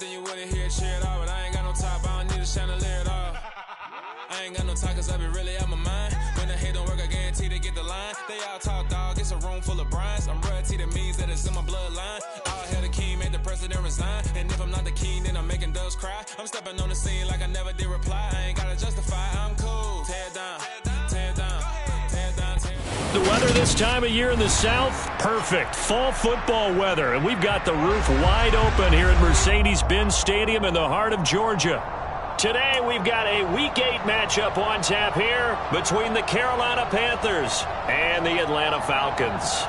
then you wouldn't hear cheer at all. But I ain't got no top, I don't need a chandelier at all. I ain't got no talk, cause I be really out my mind. When the hate don't work, I guarantee to get the line. They all talk, dog, it's a room full of Bryans. I'm royalty, that means that it's in my bloodline. All hell the king, made the president resign. And if I'm not the king, then I'm making doves cry. I'm stepping on the scene like I never did reply. I ain't gotta justify, I'm cool. Tear down, tear down, tear down, tear down. The weather this time of year in the South, perfect. Fall football weather. And we've got the roof wide open here at Mercedes-Benz Stadium in the heart of Georgia. Today, we've got a Week 8 matchup on tap here between the Carolina Panthers and the Atlanta Falcons.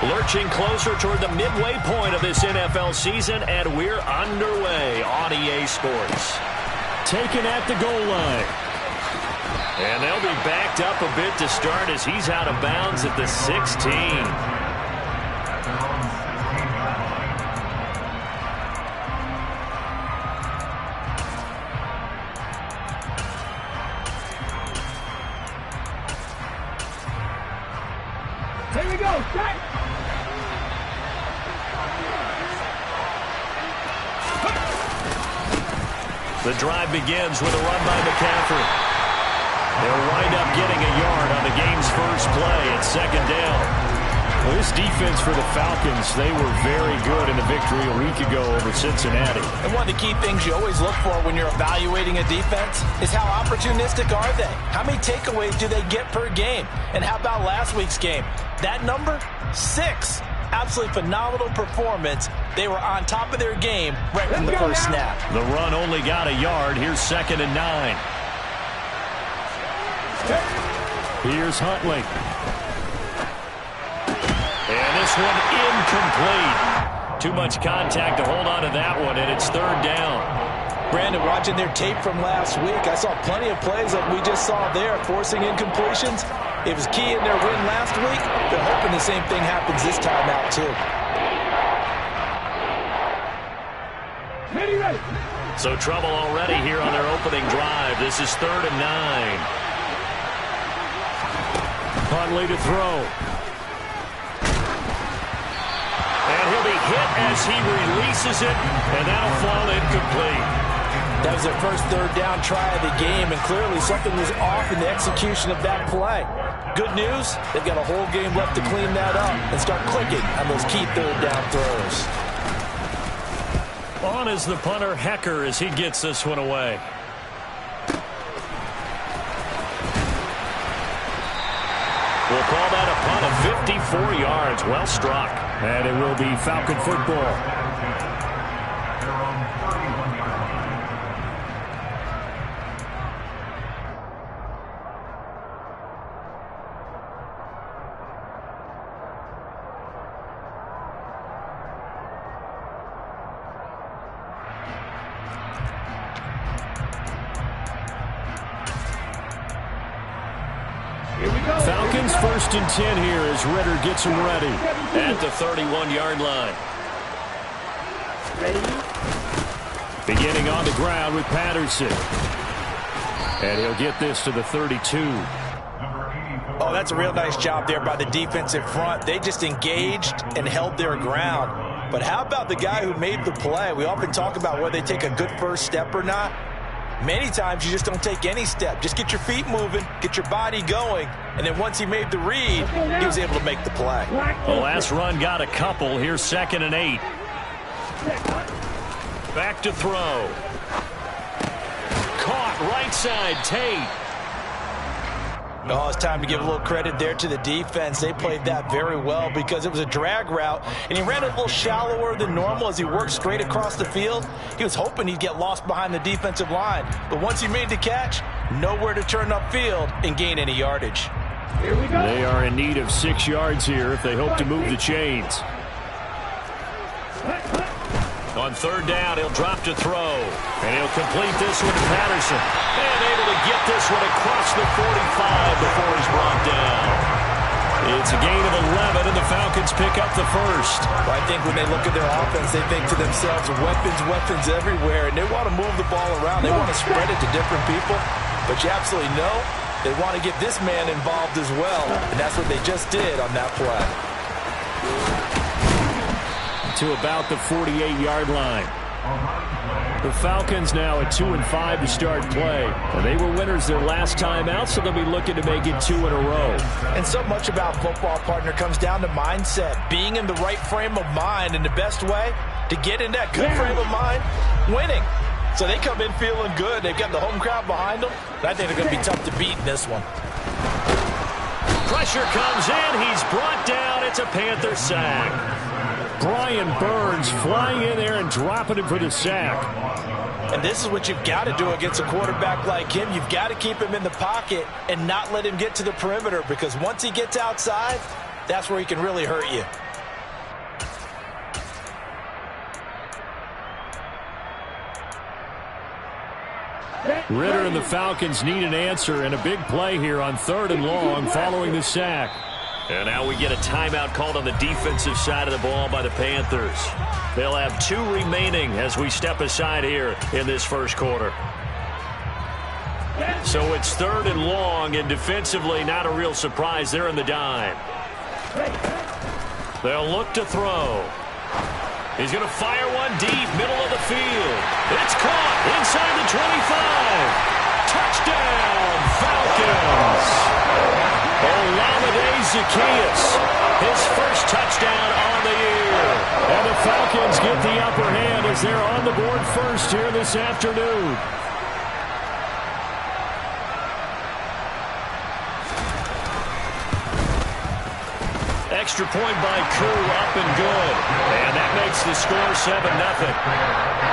Lurching closer toward the midway point of this NFL season, and we're underway on EA Sports. Taken at the goal line. And they'll be backed up a bit to start as he's out of bounds at the 16. Here we go, set! The drive begins with a run by McCaffrey. They'll wind up getting a yard on the game's first play at second down. Well, this defense for the Falcons, they were very good in the victory a week ago over Cincinnati. And one of the key things you always look for when you're evaluating a defense is how opportunistic are they? How many takeaways do they get per game? And how about last week's game? That number? 6. Absolutely phenomenal performance. They were on top of their game right from the first snap. The run only got a yard. Here's 2nd and 9. Here's Huntley. And this one incomplete. Too much contact to hold on to that one, and it's 3rd down. Brandon, watching their tape from last week, I saw plenty of plays like we just saw there, forcing incompletions. It was key in their win last week. They're hoping the same thing happens this time out, too. Ready. So trouble already here on their opening drive. This is 3rd and 9. Huntley to throw. And he'll be hit as he releases it, and that'll fall incomplete. That was their first 3rd down try of the game, and clearly something was off in the execution of that play. Good news, they've got a whole game left to clean that up and start clicking on those key 3rd down throws. On is the punter, Hecker, as he gets this one away. We'll call that a punt of 54 yards. Well struck. And it will be Falcon football. Falcons 1st and 10 here as Ritter gets them ready at the 31-yard line. Beginning on the ground with Patterson. And he'll get this to the 32. Oh, that's a real nice job there by the defensive front. They just engaged and held their ground. But how about the guy who made the play? We often talk about whether they take a good first step or not. Many times you just don't take any step. Just get your feet moving, get your body going, and then once he made the read, he was able to make the play. The last run got a couple. Here's 2nd and 8. Back to throw. Caught right side, Tate. Oh, it's time to give a little credit there to the defense. They played that very well because it was a drag route, and he ran it a little shallower than normal as he worked straight across the field. He was hoping he'd get lost behind the defensive line, but once he made the catch, nowhere to turn upfield and gain any yardage. Here we go. They are in need of 6 yards here if they hope to move the chains. On third down, he'll drop to throw. And he'll complete this one to Patterson. And able to get this one across the 45 before he's brought down. It's a gain of 11, and the Falcons pick up the first. Well, I think when they look at their offense, they think to themselves, weapons everywhere, and they want to move the ball around. They want to spread it to different people, but you absolutely know they want to get this man involved as well, and that's what they just did on that play. To about the 48-yard line. The Falcons now at 2-5 to start play. And they were winners their last time out, so they'll be looking to make it 2 in a row. And so much about football, partner, comes down to mindset. Being in the right frame of mind, and the best way to get in that good frame of mind, winning. So they come in feeling good. They've got the home crowd behind them. I think they're going to be tough to beat in this one. Pressure comes in. He's brought down. It's a Panther sack. Brian Burns flying in there and dropping him for the sack. And this is what you've got to do against a quarterback like him. You've got to keep him in the pocket and not let him get to the perimeter, because once he gets outside, that's where he can really hurt you. Ridder and the Falcons need an answer, and a big play here on 3rd and long following the sack. And now we get a timeout called on the defensive side of the ball by the Panthers. They'll have 2 remaining as we step aside here in this first quarter. So it's 3rd and long, and defensively not a real surprise. They're in the dime. They'll look to throw. He's going to fire one deep, middle of the field. It's caught inside the 25. Touchdown, Falcons. Olamide Zaccheaus, his first touchdown on the year. And the Falcons get the upper hand as they're on the board first here this afternoon. Extra point by Koo, up and good. And that makes the score 7-0.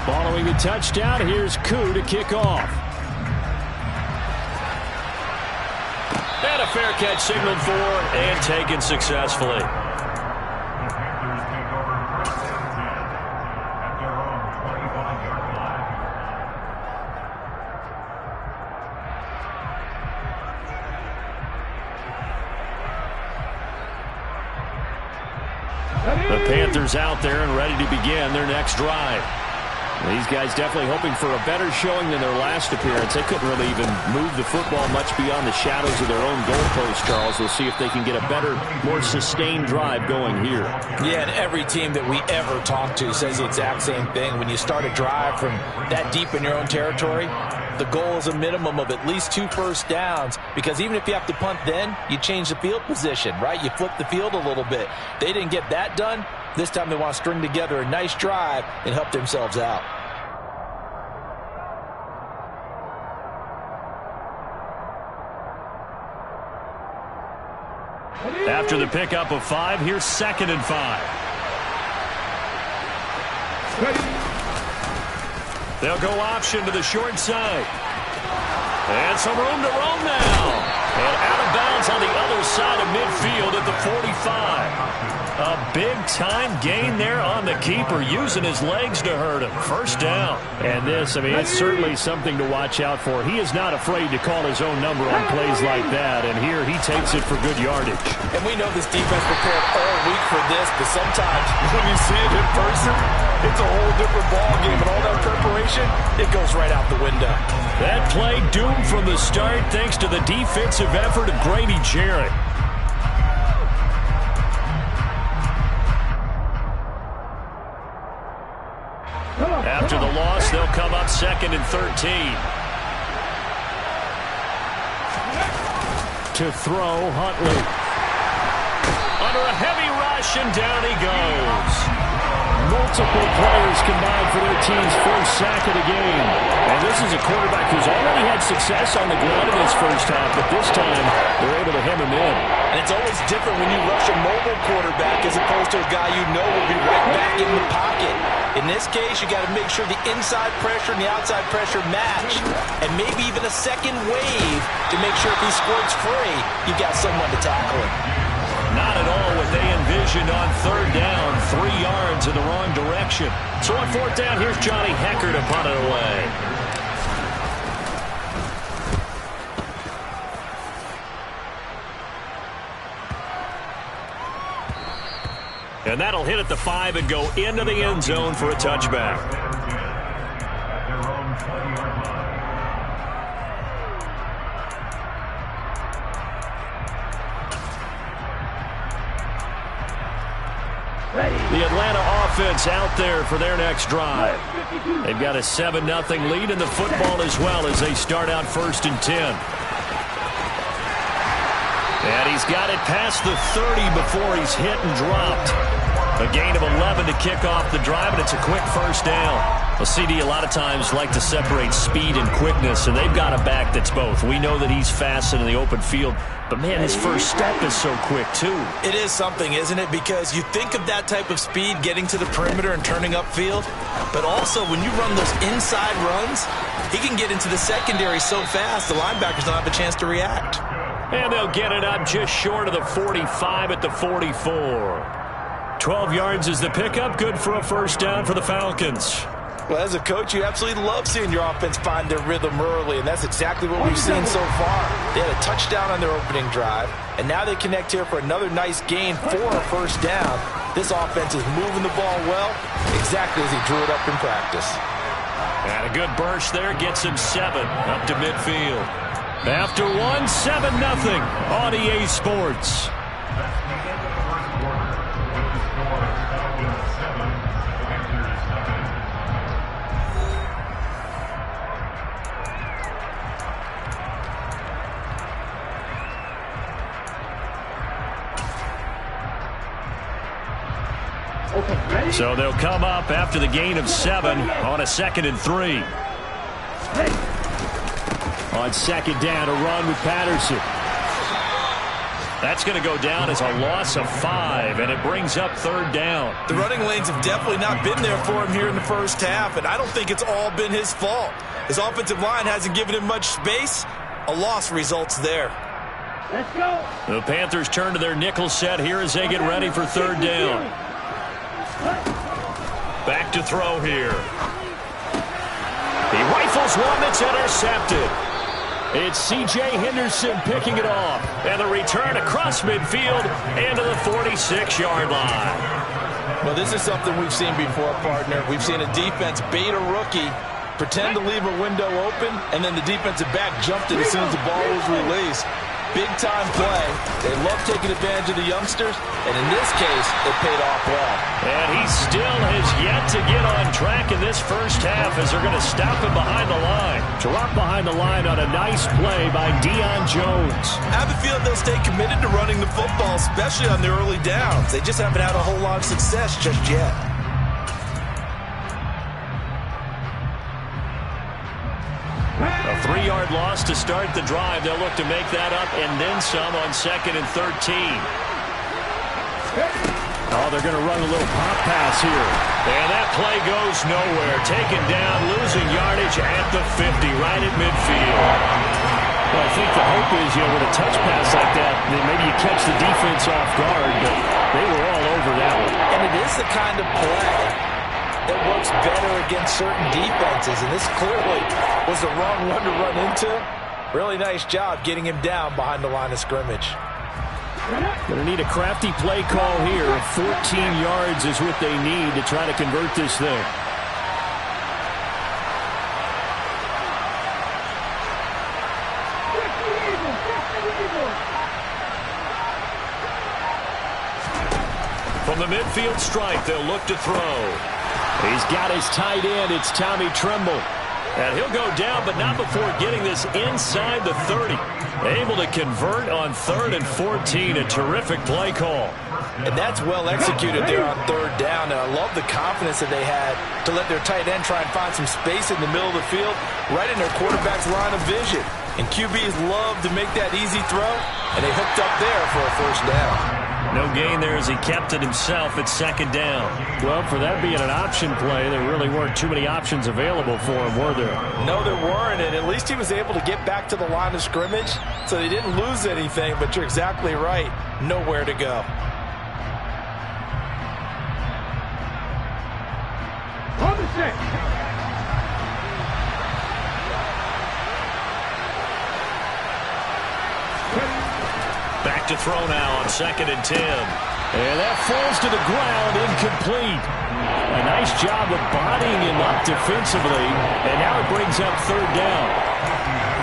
Following the touchdown, here's Koo to kick off. And a fair catch signaled for and taken successfully. The Panthers out there and ready to begin their next drive. These guys definitely hoping for a better showing than their last appearance. They couldn't really even move the football much beyond the shadows of their own goalpost, Charles. We'll see if they can get a better, more sustained drive going here. Yeah, and every team that we ever talk to says the exact same thing. When you start a drive from that deep in your own territory, the goal is a minimum of at least 2 first downs, because even if you have to punt then, you change the field position, right? You flip the field a little bit. They didn't get that done. This time they want to string together a nice drive and help themselves out. After the pickup of 5, here's 2nd and 5. They'll go option to the short side. And some room to roam now. And out of bounds on the other side of midfield at the 45. A big-time gain there on the keeper, using his legs to hurt him. First down. And this, I mean, it's certainly something to watch out for. He is not afraid to call his own number on plays like that, and here he takes it for good yardage. And we know this defense prepared all week for this, but sometimes when you see it in person, it's a whole different ballgame, and all that preparation, it goes right out the window. That play doomed from the start thanks to the defensive effort of Grady Jarrett. After the loss, they'll come up 2nd and 13. To throw, Huntley. Under a heavy rush, and down he goes. multiple players combined for their team's first sack of the game. And this is a quarterback who's already had success on the ground in his first half, but this time they're able to hem him in. And it's always different when you rush a mobile quarterback as opposed to a guy you know will be right back in the pocket. In this case, you got to make sure the inside pressure and the outside pressure match, and maybe even a second wave to make sure if he squirts free, you've got someone to tackle him. Not at all what they envisioned on third down, 3 yards in the wrong direction. So on fourth down, here's Johnny Hekker to punt it away. And that'll hit at the 5 and go into the end zone for a touchback. The Atlanta offense out there for their next drive. They've got a 7-0 lead in the football as well as they start out 1st and 10. And he's got it past the 30 before he's hit and dropped. A gain of 11 to kick off the drive, and it's a quick first down. Well, CD a lot of times like to separate speed and quickness, and they've got a back that's both. We know that he's fast in the open field, but, man, his first step is so quick, too. It is something, isn't it? Because you think of that type of speed getting to the perimeter and turning upfield, but also when you run those inside runs, he can get into the secondary so fast the linebackers don't have a chance to react. And they'll get it up just short of the 45 at the 44. 12 yards is the pickup. Good for a first down for the Falcons. Well, as a coach, you absolutely love seeing your offense find their rhythm early, and that's exactly what we've seen so far. They had a touchdown on their opening drive, and now they connect here for another nice gain for a first down. This offense is moving the ball well, exactly as he drew it up in practice. And a good burst there gets him 7 up to midfield. After 1, 7-0 on EA Sports. So they'll come up after the gain of 7 on a 2nd and 3. On 2nd down, a run with Patterson. That's going to go down as a loss of 5, and it brings up 3rd down. The running lanes have definitely not been there for him here in the first half, and I don't think it's all been his fault. His offensive line hasn't given him much space. A loss results there. Let's go. The Panthers turn to their nickel set here as they get ready for 3rd down. Back to throw here. He rifles one that's intercepted. It's C.J. Henderson picking it off. And the return across midfield into the 46-yard line. Well, this is something we've seen before, partner. We've seen a defense bait a rookie, pretend to leave a window open, and then the defensive back jumped it as soon as the ball was released. Big-time play. They love taking advantage of the youngsters, and in this case, it paid off well. And he still has yet to get on track in this first half as they're going to stop him behind the line. Drop behind the line on a nice play by Deion Jones. I have a feeling they'll stay committed to running the football, especially on the early downs. They just haven't had a whole lot of success just yet. A 3-yard loss to start the drive. They'll look to make that up and then some on 2nd and 13. Oh, they're going to run a little pop pass here. And that play goes nowhere. Taken down, losing yardage at the 50, right at midfield. Well, I think the hope is, with a touch pass like that, then maybe you catch the defense off guard, but they were all over that one. And it is the kind of play that works better against certain defenses, and this clearly was the wrong one to run into. Really nice job getting him down behind the line of scrimmage. Going to need a crafty play call here. 14 yards is what they need to try to convert this thing. From the midfield stripe, they'll look to throw. He's got his tight end. It's Tommy Tremble. And he'll go down, but not before getting this inside the 30. Able to convert on 3rd and 14. A terrific play call. And that's well executed there on 3rd down. And I love the confidence that they had to let their tight end try and find some space in the middle of the field, right in their quarterback's line of vision. And QBs love to make that easy throw, and they hooked up there for a 1st down. No gain there as he kept it himself at 2nd down. Well, for that being an option play, there really weren't too many options available for him, were there? No, there weren't, and at least he was able to get back to the line of scrimmage, so they didn't lose anything, but you're exactly right. Nowhere to go. On the 6. Back to throw now on 2nd and 10. And that falls to the ground, incomplete. A nice job of bodying him up defensively, and now it brings up 3rd down.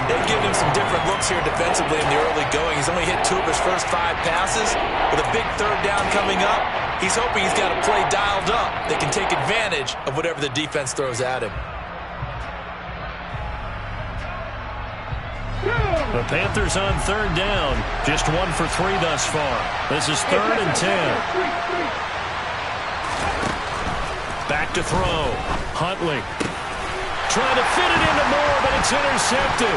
They've given him some different looks here defensively in the early going. He's only hit 2 of his first 5 passes. With a big 3rd down coming up, he's hoping he's got a play dialed up that can take advantage of whatever the defense throws at him. The Panthers on 3rd down. Just 1 for 3 thus far. This is 3rd and 10. Back to throw. Huntley. Trying to fit it into Moore, but it's intercepted.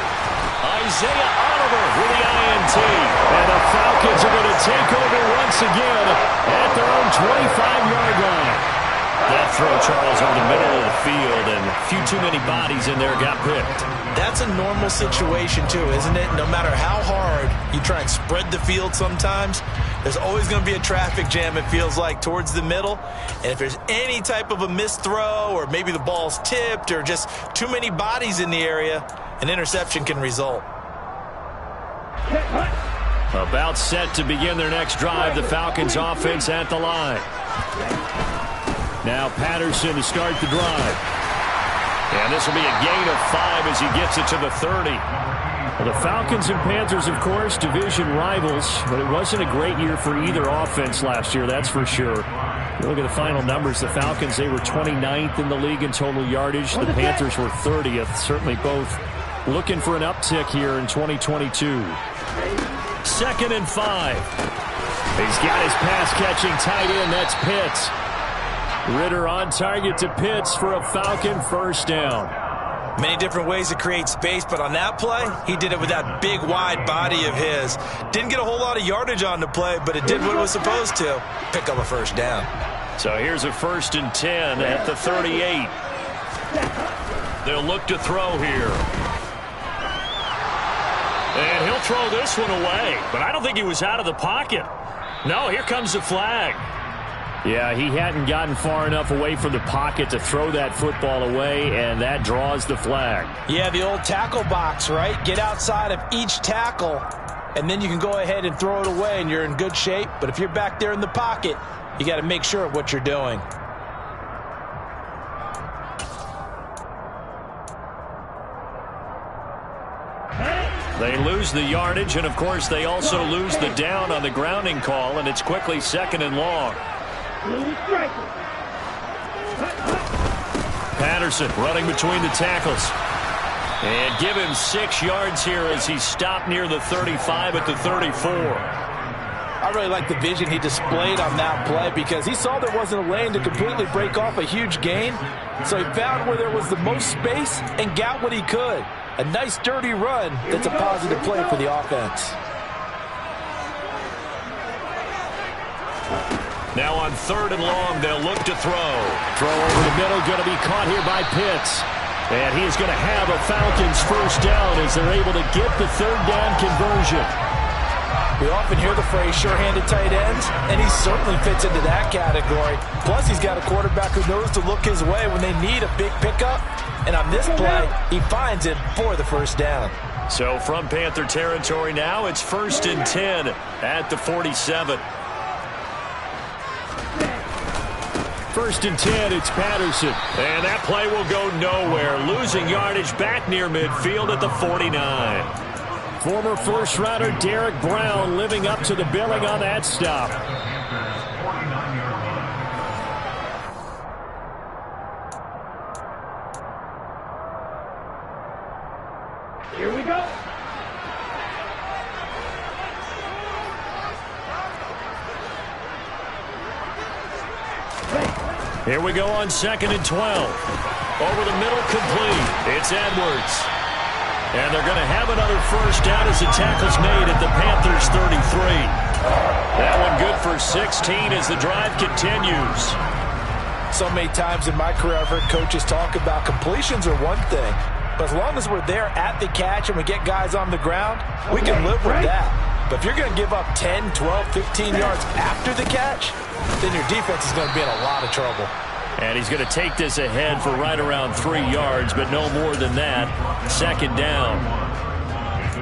Isaiah Oliver with the INT. And the Falcons are going to take over once again at their own 25-yard line. That throw, Charles, over the middle of the field, and a few too many bodies in there got picked. That's a normal situation, too, isn't it? No matter how hard you try and spread the field sometimes, there's always going to be a traffic jam, it feels like, towards the middle. And if there's any type of a missed throw, or maybe the ball's tipped, or just too many bodies in the area, an interception can result. About set to begin their next drive, the Falcons offense at the line. Now Patterson to start the drive. And this will be a gain of 5 as he gets it to the 30. Well, the Falcons and Panthers, of course, division rivals, but it wasn't a great year for either offense last year, that's for sure. You look at the final numbers, the Falcons, they were 29th in the league in total yardage. The Panthers were 30th. Certainly both looking for an uptick here in 2022. 2nd and 5. He's got his pass-catching tight end. That's Pitts. Ritter on target to Pitts for a Falcon 1st down. Many different ways to create space, but on that play, he did it with that big, wide body of his. Didn't get a whole lot of yardage on the play, but it did what it was supposed to. Pick up a 1st down. So here's a 1st and 10 at the 38. They'll look to throw here. And he'll throw this one away, but I don't think he was out of the pocket. No, here comes the flag. Yeah, he hadn't gotten far enough away from the pocket to throw that football away, and that draws the flag. Yeah, the old tackle box, right? Get outside of each tackle, and then you can go ahead and throw it away, and you're in good shape. But if you're back there in the pocket, you got to make sure of what you're doing. They lose the yardage, and, of course, they also lose the down on the grounding call, and it's quickly 2nd and long. Patterson running between the tackles. And give him 6 yards here as he's stopped near the 35 at the 34. I really like the vision he displayed on that play because he saw there wasn't a lane to completely break off a huge gain. So he found where there was the most space and got what he could. A nice, dirty run that's a positive play for the offense. Now on 3rd and long, they'll look to throw. Throw over the middle, going to be caught here by Pitts. And he is going to have a Falcons 1st down as they're able to get the 3rd down conversion. We often hear the phrase sure-handed tight ends, and he certainly fits into that category. Plus, he's got a quarterback who knows to look his way when they need a big pickup. And on this play, he finds it for the 1st down. So from Panther territory now, it's 1st and 10 at the 47. 1st and 10, it's Patterson. And that play will go nowhere. Losing yardage back near midfield at the 49. Former first-rounder Derek Brown living up to the billing on that stop. Here we go on 2nd and 12. Over the middle, complete. It's Edwards. And they're going to have another first down as the tackle's made at the Panthers' 33. That one good for 16 as the drive continues. So many times in my career I've heard coaches talk about completions are one thing, but as long as we're there at the catch and we get guys on the ground, we can live with that. But if you're going to give up 10, 12, 15 yards after the catch, then your defense is going to be in a lot of trouble. And he's going to take this ahead for right around 3 yards, but no more than that. 2nd down.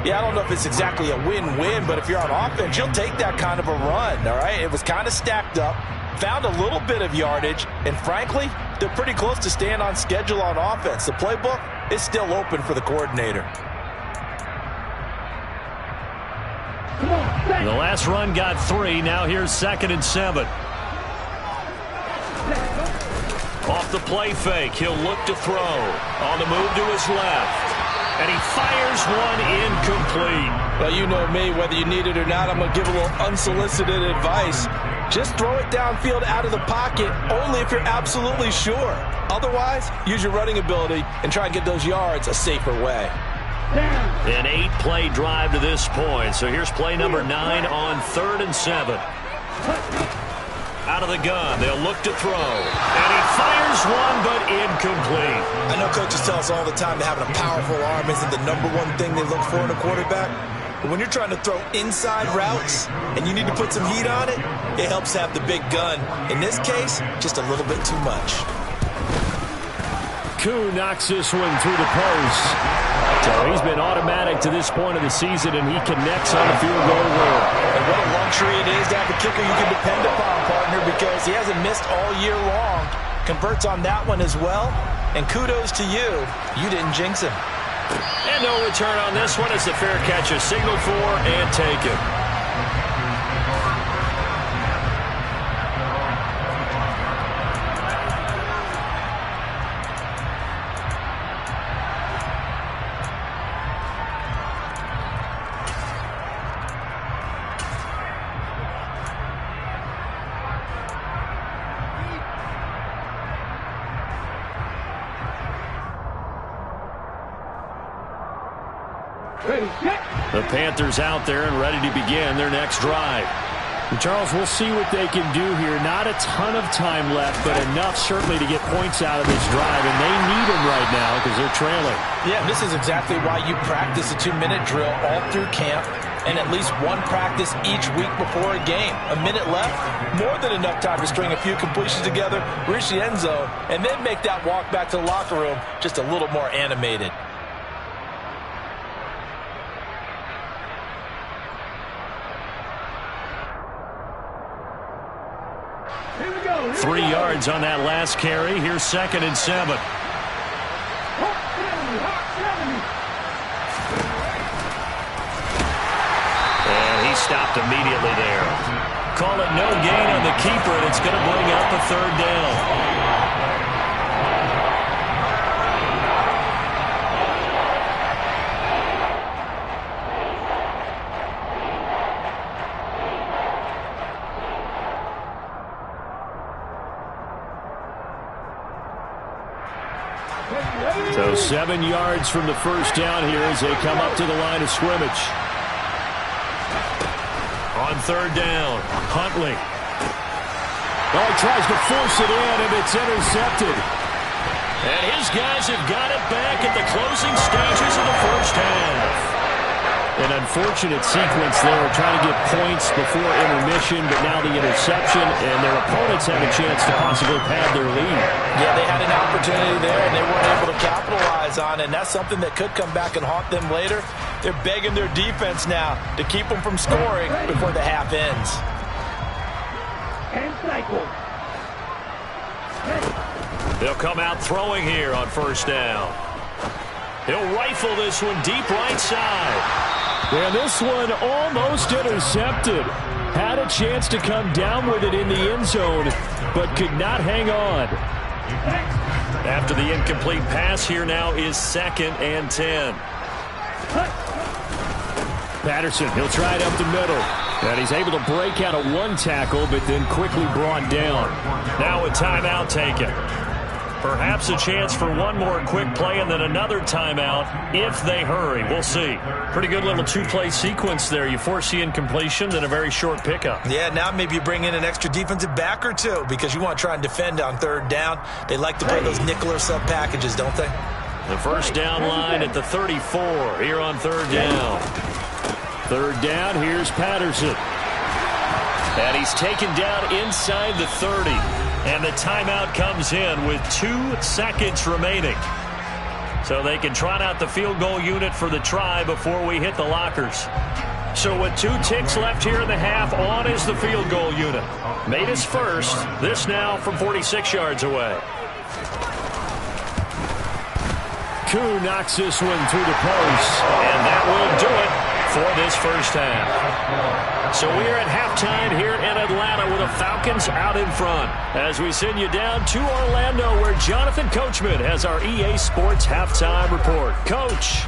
Yeah, I don't know if it's exactly a win-win, but if you're on offense, you'll take that kind of a run, all right? It was kind of stacked up, found a little bit of yardage, and frankly, they're pretty close to staying on schedule on offense. The playbook is still open for the coordinator. The last run got 3. Now here's 2nd and 7. Off the play fake, he'll look to throw. On the move to his left. And he fires one incomplete. Well, you know me, whether you need it or not, I'm going to give a little unsolicited advice. Just throw it downfield out of the pocket, only if you're absolutely sure. Otherwise, use your running ability and try and get those yards a safer way. An 8-play drive to this point. So here's play number 9 on 3rd and 7. Out of the gun, they'll look to throw. And he fires one, but incomplete. I know coaches tell us all the time that having a powerful arm isn't the #1 thing they look for in a quarterback. But when you're trying to throw inside routes and you need to put some heat on it, it helps to have the big gun. In this case, just a little bit too much. Koo knocks this one through the post. So he's been automatic to this point of the season, and he connects on the field goal roll. And what a luxury it is to have a kicker you can depend upon, partner, because he hasn't missed all year long. Converts on that one as well. And kudos to you. You didn't jinx him. And no return on this one as the fair catch is signaled for and taken. The Panthers out there and ready to begin their next drive. And Charles, we'll see what they can do here. Not a ton of time left, but enough certainly to get points out of this drive, and they need them right now because they're trailing. Yeah, this is exactly why you practice a 2-minute drill all through camp and at least one practice each week before a game. A minute left, more than enough time to string a few completions together, reach the end zone, and then make that walk back to the locker room just a little more animated. Here we go. 3 yards on that last carry. Here's 2nd and 7. And he stopped immediately there. Call it no gain on the keeper, and it's going to bring up a 3rd down. So 7 yards from the first down here as they come up to the line of scrimmage. On 3rd down, Huntley. Oh, he tries to force it in, and it's intercepted. And his guys have got it back at the closing stages of the first half. An unfortunate sequence there, trying to get points before intermission, but now the interception, and their opponents have a chance to possibly pad their lead. Yeah, they had an opportunity there, and they weren't able to capitalize on it, and that's something that could come back and haunt them later. They're begging their defense now to keep them from scoring before the half ends. And cycle. They'll come out throwing here on 1st down. He'll rifle this one deep right side. And this one almost intercepted. Had a chance to come down with it in the end zone, but could not hang on. After the incomplete pass, here now is 2nd and 10. Patterson, he'll try it up the middle. And he's able to break out of one tackle, but then quickly brought down. Now a timeout taken. Perhaps a chance for one more quick play and then another timeout if they hurry. We'll see. Pretty good little two-play sequence there. You force the incompletion, then a very short pickup. Yeah, now maybe you bring in an extra defensive back or two because you want to try and defend on third down. They like to play those nickel or sub packages, don't they? The first down line at the 34 here on third down. Third down, here's Patterson. And he's taken down inside the 30. And the timeout comes in with 2 seconds remaining. So they can trot out the field goal unit for the try before we hit the lockers. So with 2 ticks left here in the half, on is the field goal unit. Made his first. This now from 46 yards away. Koo knocks this one through the post. And that will do it for this first half. So we are at halftime here in Atlanta with the Falcons out in front as we send you down to Orlando where Jonathan Coachman has our EA Sports halftime report. Coach.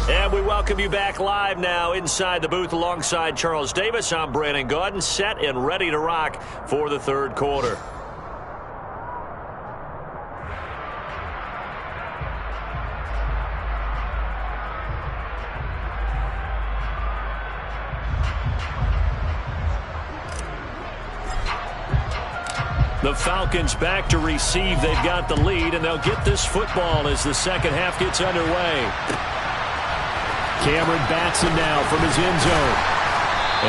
And we welcome you back live now inside the booth alongside Charles Davis. I'm Brandon Gaudin, set and ready to rock for the third quarter. The Falcons back to receive. They've got the lead, and they'll get this football as the second half gets underway. Cameron Batson now from his end zone.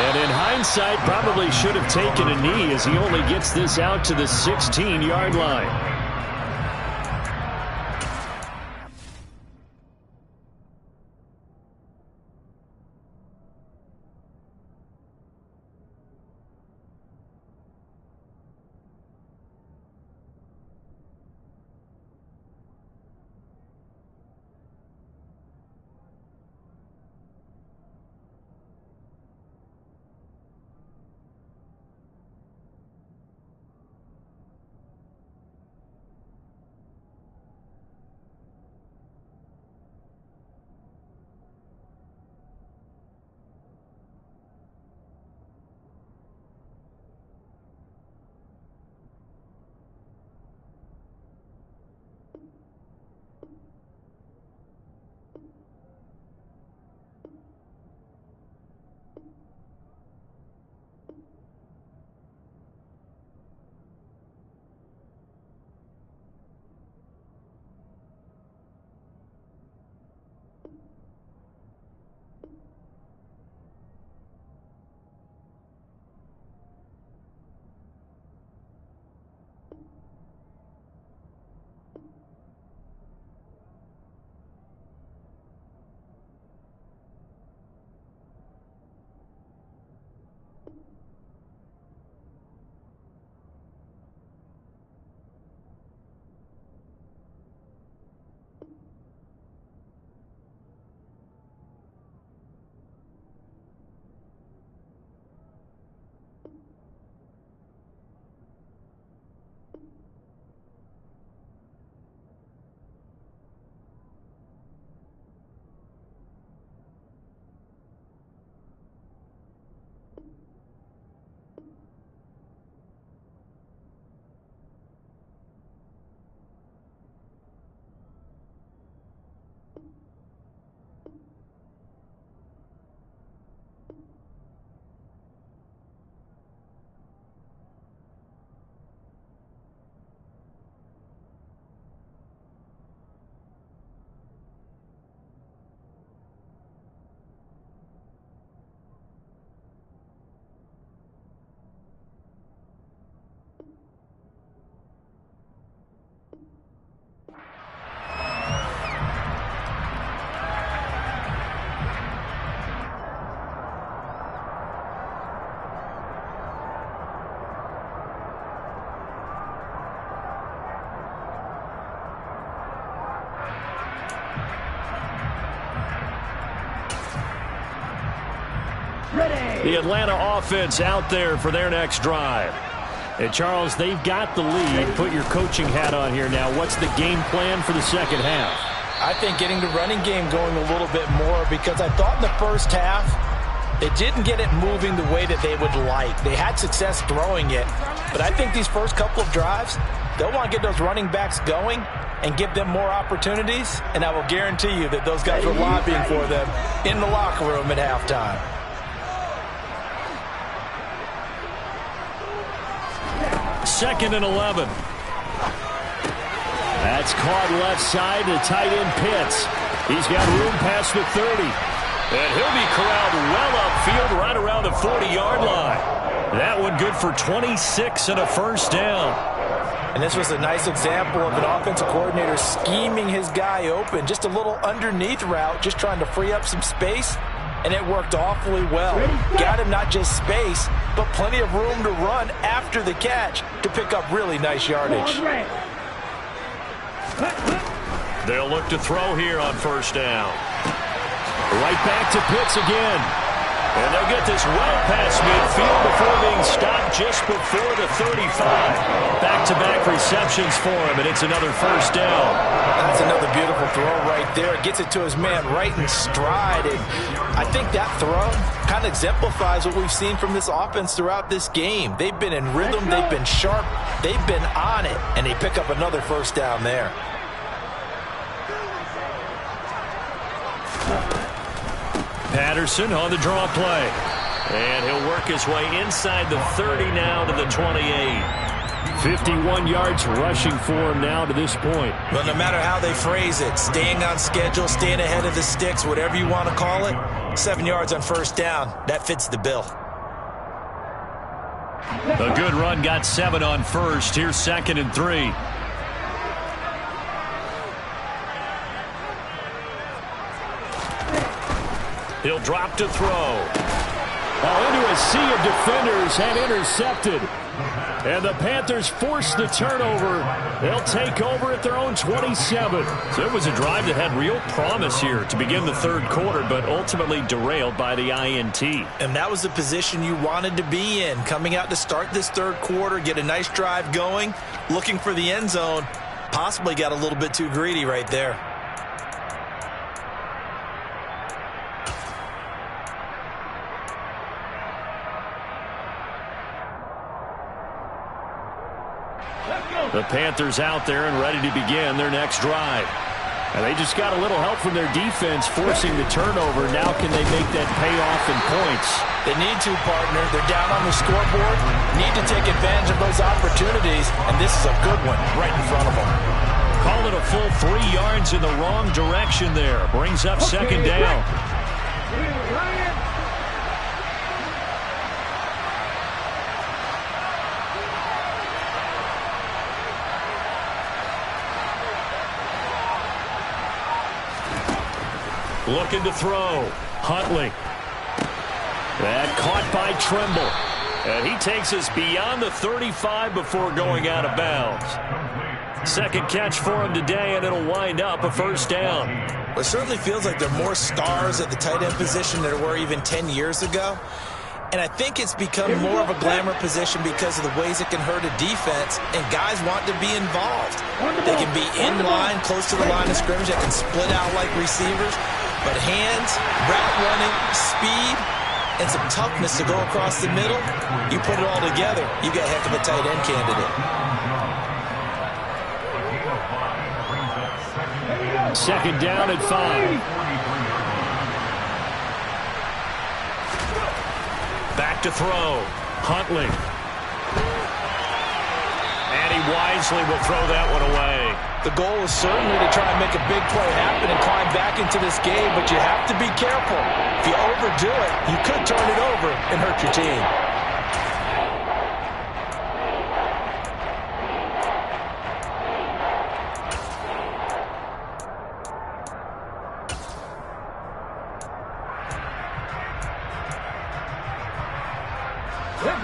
And in hindsight, probably should have taken a knee as he only gets this out to the 16-yard line. Ready. The Atlanta offense out there for their next drive. And, Charles, they've got the lead. Put your coaching hat on here now. What's the game plan for the second half? I think getting the running game going a little bit more, because I thought in the first half they didn't get it moving the way that they would like. They had success throwing it, but I think these first couple of drives, they'll want to get those running backs going and give them more opportunities, and I will guarantee you that those guys were lobbying for them in the locker room at halftime. Second and 11. That's caught left side to tight end Pitts. He's got room past the 30. And he'll be corralled well upfield right around the 40-yard line. That one good for 26 and a first down. And this was a nice example of an offensive coordinator scheming his guy open. Just a little underneath route, just trying to free up some space, and it worked awfully well. Got him not just space, but plenty of room to run after the catch to pick up really nice yardage. They'll look to throw here on first down. Right back to Pitts again. And they'll get this well past midfield before being stopped just before the 35. Back-to-back receptions for him, and it's another first down. That's another beautiful throw right there. Gets it to his man right in stride. And I think that throw kind of exemplifies what we've seen from this offense throughout this game. They've been in rhythm. They've been sharp. They've been on it. And they pick up another first down there. Patterson on the draw play. And he'll work his way inside the 30 now to the 28. 51 yards rushing for him now to this point. Well, no matter how they phrase it, staying on schedule, staying ahead of the sticks, whatever you want to call it, 7 yards on first down, that fits the bill. A good run got 7 on first. Here's second and 3. He'll drop to throw. Into a sea of defenders and intercepted. And the Panthers force the turnover. They'll take over at their own 27. So it was a drive that had real promise here to begin the third quarter, but ultimately derailed by the INT. And that was the position you wanted to be in. Coming out to start this third quarter, get a nice drive going, looking for the end zone. Possibly got a little bit too greedy right there. The Panthers out there and ready to begin their next drive. And they just got a little help from their defense forcing the turnover. Now can they make that pay off in points? They need to, partner. They're down on the scoreboard. Need to take advantage of those opportunities. And this is a good one right in front of them. Call it a full 3 yards in the wrong direction there. Brings up second down. Looking to throw. Huntley. That caught by Trimble. And he takes us beyond the 35 before going out of bounds. Second catch for him today, and it'll wind up a first down. Well, it certainly feels like there are more stars at the tight end position than there were even 10 years ago. And I think it's become more of a glamour position because of the ways it can hurt a defense, and guys want to be involved. They can be in line, close to the line of scrimmage. They can split out like receivers. But hands, route running, speed, and some toughness to go across the middle, you put it all together, you got a heck of a tight end candidate. Second down and 5. Back to throw. Huntley. And he wisely will throw that one away. The goal is certainly to try and make a big play happen and climb back into this game, but you have to be careful. If you overdo it, you could turn it over and hurt your team.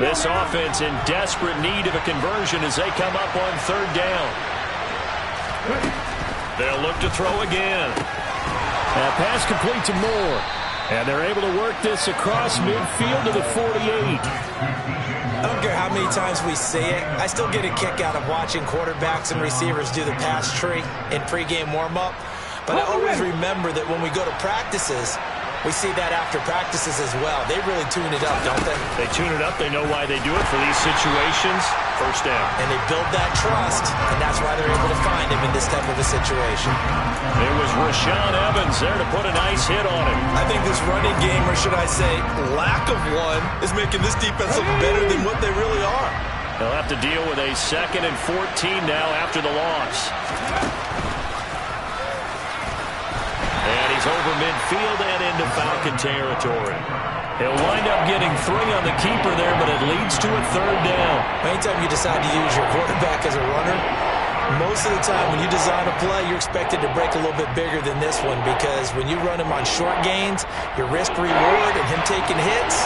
This offense in desperate need of a conversion as they come up on third down. They'll look to throw again. That pass complete to Moore. And they're able to work this across midfield to the 48. I don't care how many times we see it. I still get a kick out of watching quarterbacks and receivers do the pass tree in pregame warm-up. But I always remember that when we go to practices, we see that after practices as well. They really tune it up, don't they? They tune it up. They know why they do it for these situations. First down. And they build that trust, and that's why they're able to find him in this type of a situation. It was Rashaan Evans there to put a nice hit on him. I think this running game, or should I say lack of one, is making this defense look better than what they really are. They'll have to deal with a 2nd and 14 now after the loss. And he's over midfield and into Falcon territory. He'll wind up getting 3 on the keeper there, but it leads to a 3rd down. Anytime you decide to use your quarterback as a runner, most of the time when you design a play, you're expected to break a little bit bigger than this one, because when you run him on short gains, your risk-reward and him taking hits,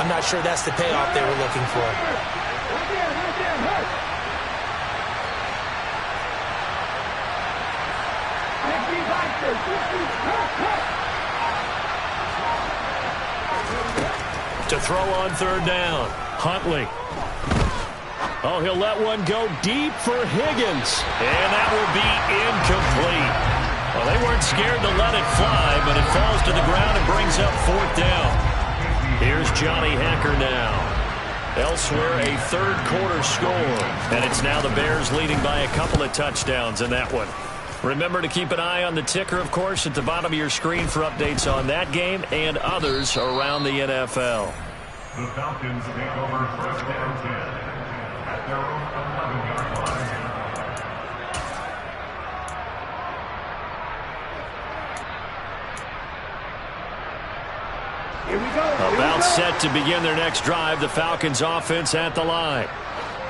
I'm not sure that's the payoff they were looking for. To throw on 3rd down, Huntley. Oh, he'll let one go deep for Higgins. And that will be incomplete. Well, they weren't scared to let it fly, but it falls to the ground and brings up 4th down. Here's Johnny Hekker now. Elsewhere, a 3rd quarter score. And it's now the Bears leading by a couple of touchdowns in that one. Remember to keep an eye on the ticker, of course, at the bottom of your screen for updates on that game and others around the NFL. The Falcons take over 1st and 10 at their own 11-yard line. Here we go. About set to begin their next drive, the Falcons offense at the line.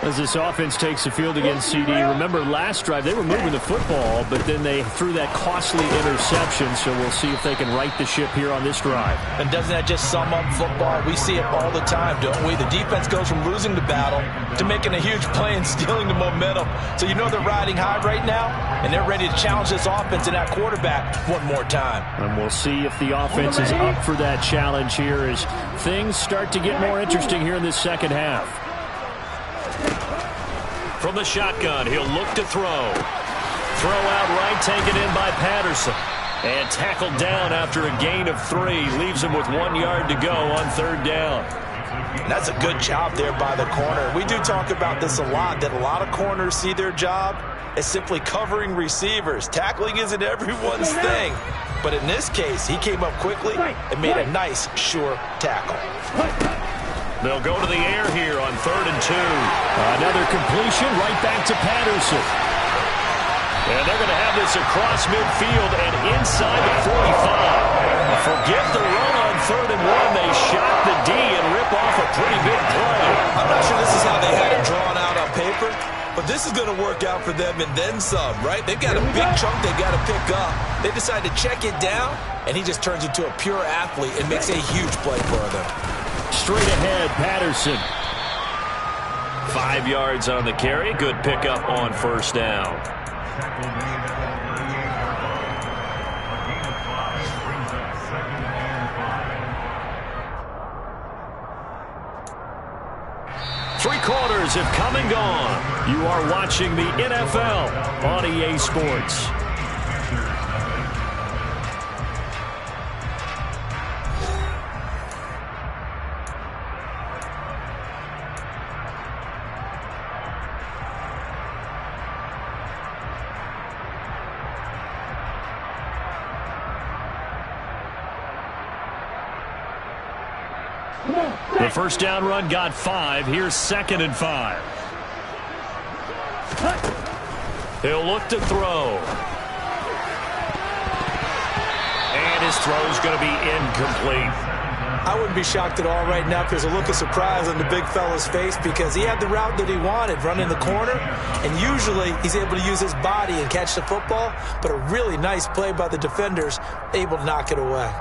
As this offense takes the field against CD, remember last drive they were moving the football, but then they threw that costly interception, so we'll see if they can right the ship here on this drive. And doesn't that just sum up football? We see it all the time, don't we? The defense goes from losing the battle to making a huge play and stealing the momentum. So you know they're riding high right now, and they're ready to challenge this offense and that quarterback one more time. And we'll see if the offense is up for that challenge here as things start to get more interesting here in this second half. From the shotgun, he'll look to throw. Throw out right, taken in by Patterson. And tackled down after a gain of 3. Leaves him with 1 yard to go on 3rd down. And that's a good job there by the corner. We do talk about this a lot, that a lot of corners see their job as simply covering receivers. Tackling isn't everyone's thing. But in this case, he came up quickly and made a nice, sure tackle. They'll go to the air here on 3rd and 2. Another completion right back to Patterson. And they're going to have this across midfield and inside the 45. Forget the run on 3rd and 1. They shot the D and rip off a pretty big play. I'm not sure this is how they had it drawn out on paper, but this is going to work out for them and then some, right? They've got a big chunk they got to pick up. They decide to check it down, and he just turns into a pure athlete and makes a huge play for them. Straight ahead, Patterson. 5 yards on the carry. Good pickup on 1st down. Three quarters have come and gone. You are watching the NFL on EA Sports. The first down run got 5. Here's 2nd and 5. He'll look to throw. And his throw's going to be incomplete. I wouldn't be shocked at all right now if there's a look of surprise on the big fella's face, because he had the route that he wanted, running the corner, and usually he's able to use his body and catch the football, but a really nice play by the defenders, able to knock it away.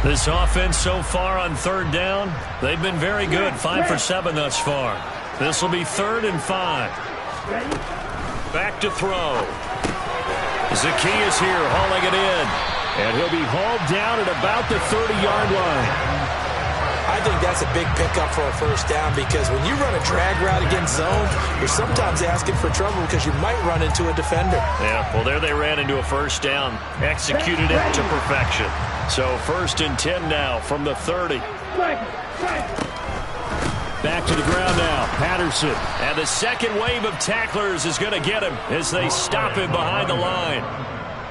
This offense so far on third down, they've been very good. 5 for 7 thus far. This will be 3rd and 5. Back to throw. Zacchaeus here hauling it in. And he'll be hauled down at about the 30-yard line. I think that's a big pickup for a first down because when you run a drag route against zone, you're sometimes asking for trouble because you might run into a defender. Yeah, well, there they ran into a first down. Executed it to perfection. So 1st and 10 now from the 30. Back to the ground now, Patterson. And the second wave of tacklers is going to get him as they stop him behind the line.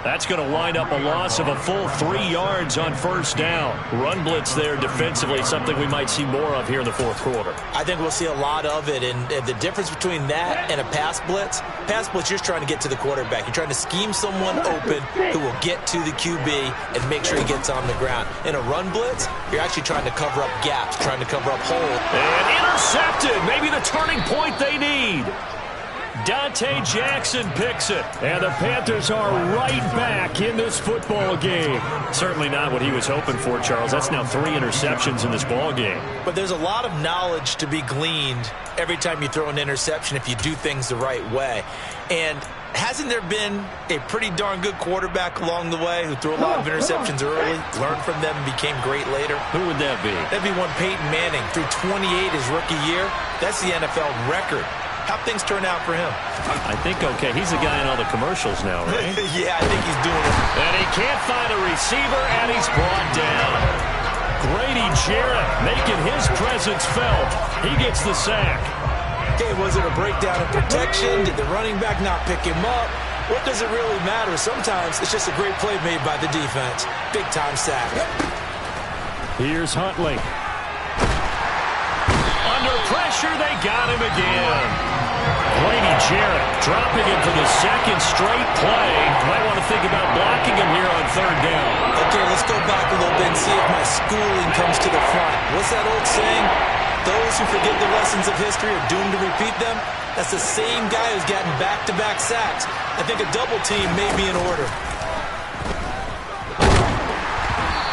That's going to wind up a loss of a full 3 yards on first down. Run blitz there defensively, something we might see more of here in the fourth quarter. I think we'll see a lot of it, and the difference between that and a pass blitz, you're just trying to get to the quarterback. You're trying to scheme someone open who will get to the QB and make sure he gets on the ground. In a run blitz, you're actually trying to cover up gaps, trying to cover up holes. And intercepted, maybe the turning point they need. Dante Jackson picks it, and the Panthers are right back in this football game. Certainly not what he was hoping for, Charles. That's now 3 interceptions in this ball game. But there's a lot of knowledge to be gleaned every time you throw an interception if you do things the right way. And hasn't there been a pretty darn good quarterback along the way who threw a lot of interceptions early, learned from them, and became great later? Who would that be? That'd be one Peyton Manning. Threw 28 his rookie year. That's the NFL record. How'd things turn out for him? I think okay. He's the guy in all the commercials now, right? Yeah, I think he's doing it. And he can't find a receiver, and he's brought down. Grady Jarrett making his presence felt. He gets the sack. Okay, was it a breakdown in protection? Did the running back not pick him up? What does it really matter? Sometimes it's just a great play made by the defense. Big-time sack. Here's Huntley. Under pressure, they got him again. Grady Jarrett dropping him for the second straight play. Might want to think about blocking him here on third down. Okay, let's go back a little bit and see if my schooling comes to the front. What's that old saying? Those who forget the lessons of history are doomed to repeat them. That's the same guy who's gotten back-to-back sacks. I think a double team may be in order.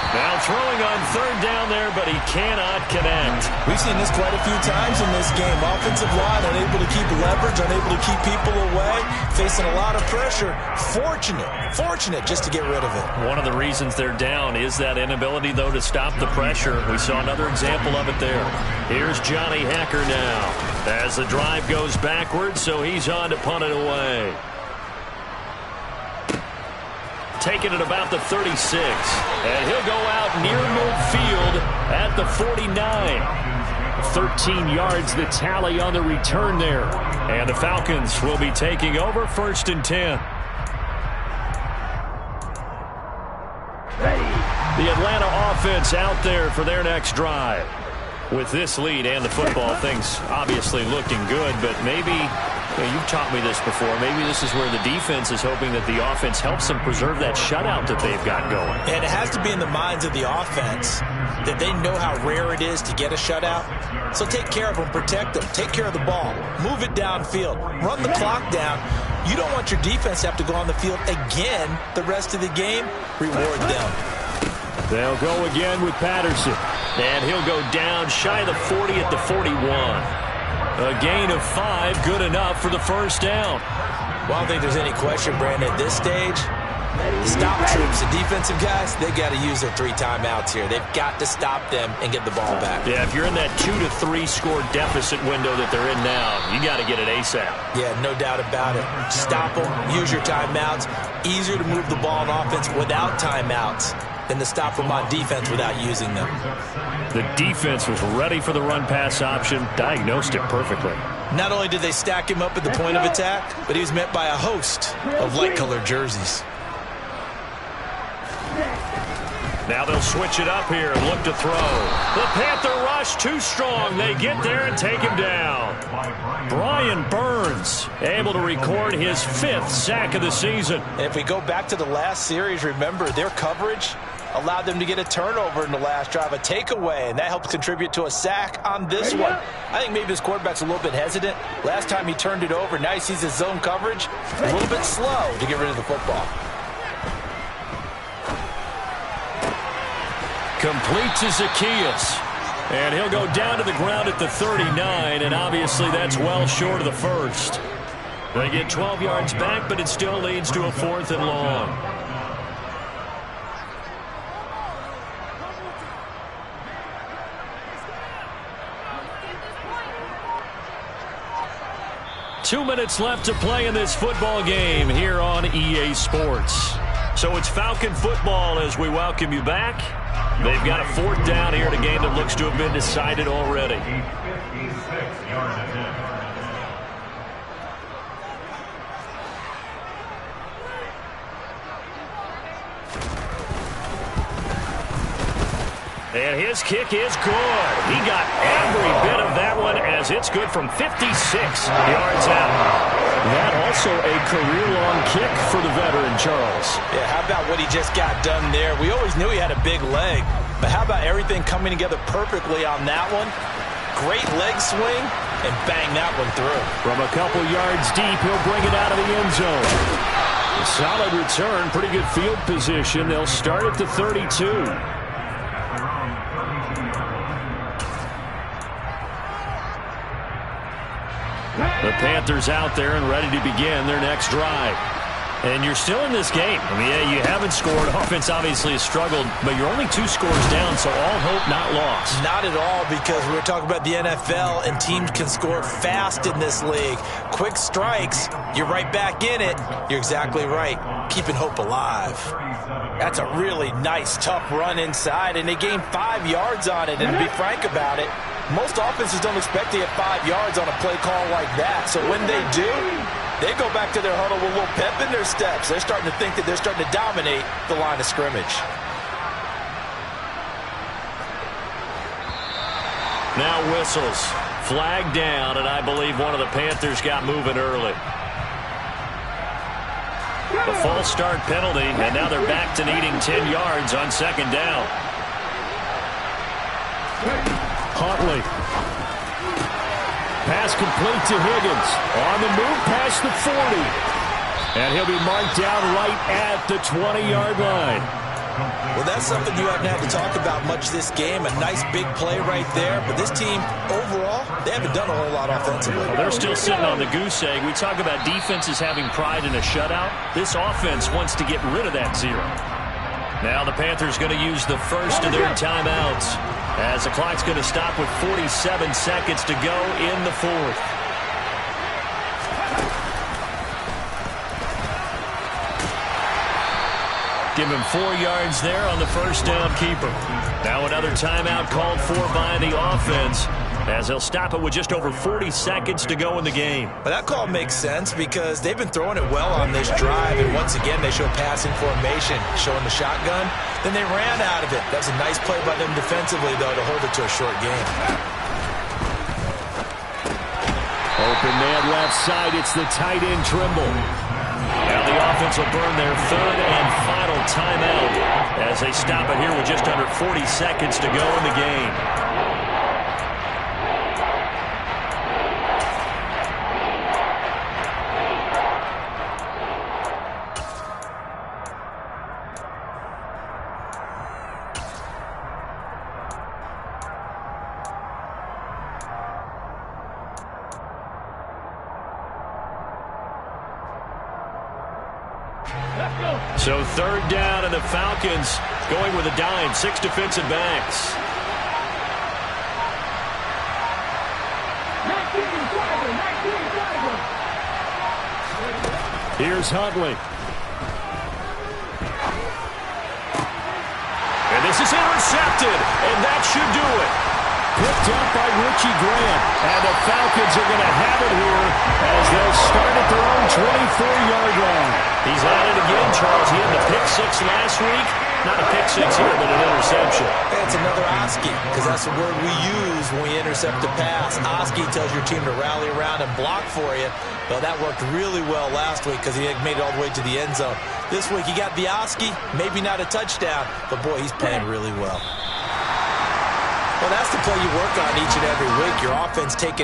Now throwing on third down there, but he cannot connect. We've seen this quite a few times in this game. Offensive line unable to keep leverage, unable to keep people away, facing a lot of pressure. Fortunate just to get rid of it. One of the reasons they're down is that inability, though, to stop the pressure. We saw another example of it there. Here's Johnny Hacker now as the drive goes backwards, so he's on to punt it away. Taking it about the 36. And he'll go out near midfield at the 49. 13 yards the tally on the return there. And the Falcons will be taking over 1st and 10. The Atlanta offense out there for their next drive. With this lead and the football, things obviously looking good, but maybe, you've taught me this before, maybe this is where the defense is hoping that the offense helps them preserve that shutout that they've got going. And it has to be in the minds of the offense that they know how rare it is to get a shutout. So take care of them, protect them, take care of the ball, move it downfield, run the clock down. You don't want your defense to have to go on the field again the rest of the game. Reward them. They'll go again with Patterson. And he'll go down shy of the 40 at the 41. A gain of 5, good enough for the first down. Well, I don't think there's any question, Brandon, at this stage. The stop troops, the defensive guys, they got to use their 3 timeouts here. They've got to stop them and get the ball back. Yeah, if you're in that 2 to 3 score deficit window that they're in now, you got to get it ASAP. Yeah, no doubt about it. Stop them, use your timeouts. Easier to move the ball on offense without timeouts than to stop them on defense without using them. The defense was ready for the run-pass option, diagnosed it perfectly. Not only did they stack him up at the point of attack, but he was met by a host of light-colored jerseys. Now they'll switch it up here and look to throw. The Panther rush too strong. They get there and take him down. Brian Burns able to record his 5th sack of the season. And if we go back to the last series, remember their coverage allowed them to get a turnover in the last drive, a takeaway, and that helped contribute to a sack on this one. I think maybe his quarterback's a little bit hesitant. Last time he turned it over, now he sees his zone coverage a little bit slow to get rid of the football. Complete to Zaccheaus. And he'll go down to the ground at the 39, and obviously that's well short of the first. They get 12 yards back, but it still leads to a 4th and long. Two minutes left to play in this football game here on EA Sports. So it's Falcon football as we welcome you back. They've got a 4th down here in a game that looks to have been decided already. 56-yard attempt. And his kick is good. He got every bit of that one as it's good from 56 yards out. That also a career-long kick for the veteran, Charles. Yeah, how about what he just got done there? We always knew he had a big leg, but how about everything coming together perfectly on that one? Great leg swing, and bang that one through. From a couple yards deep, he'll bring it out of the end zone. A solid return, pretty good field position. They'll start at the 32. The Panthers out there and ready to begin their next drive. And you're still in this game. I mean, yeah, you haven't scored. Offense obviously has struggled, but you're only 2 scores down, so all hope not lost. Not at all, because we were talking about the NFL, and teams can score fast in this league. Quick strikes, you're right back in it. You're exactly right. Keeping hope alive. That's a really nice, tough run inside, and they gained 5 yards on it. And to be frank about it, most offenses don't expect to get 5 yards on a play call like that. So when they do, they go back to their huddle with a little pep in their steps. They're starting to think that they're starting to dominate the line of scrimmage. Now whistles. Flag down, and I believe one of the Panthers got moving early. A false start penalty, and now they're back to needing 10 yards on 2nd down. Huntley. Pass complete to Higgins. On the move past the 40. And he'll be marked down right at the 20-yard line. Well, that's something you haven't had to talk about much this game. A nice big play right there. But this team, overall, they haven't done a whole lot offensively. Well, they're still sitting on the goose egg. We talk about defenses having pride in a shutout. This offense wants to get rid of that 0. Now the Panthers going to use the first of their timeouts, as the clock's going to stop with 47 seconds to go in the 4th. Give him 4 yards there on the first down keeper. Now another timeout called for by the offense, as they'll stop it with just over 40 seconds to go in the game. But that call makes sense because they've been throwing it well on this drive, and once again they show passing formation, showing the shotgun. Then they ran out of it. That was a nice play by them defensively, though, to hold it to a short game. Open man left side. It's the tight end Trimble. Now the offense will burn their 3rd and final timeout as they stop it here with just under 40 seconds to go in the game. So 3rd down, and the Falcons going with a dime. 6 defensive backs. Here's Huntley. And this is intercepted, and that should do it. Picked up by Richie Grant. And the Falcons are going to have it here as they'll start at their own 24-yard line. He's at it again, Charles. He had the pick 6 last week. Not a pick 6 here, but an interception. It's another Oski, because that's the word we use when we intercept a pass. Oski tells your team to rally around and block for you. Well, that worked really well last week because he made it all the way to the end zone. This week he got the Oski, maybe not a touchdown, but boy, he's playing really well. Well, that's the play you work on each and every week. Your offense taking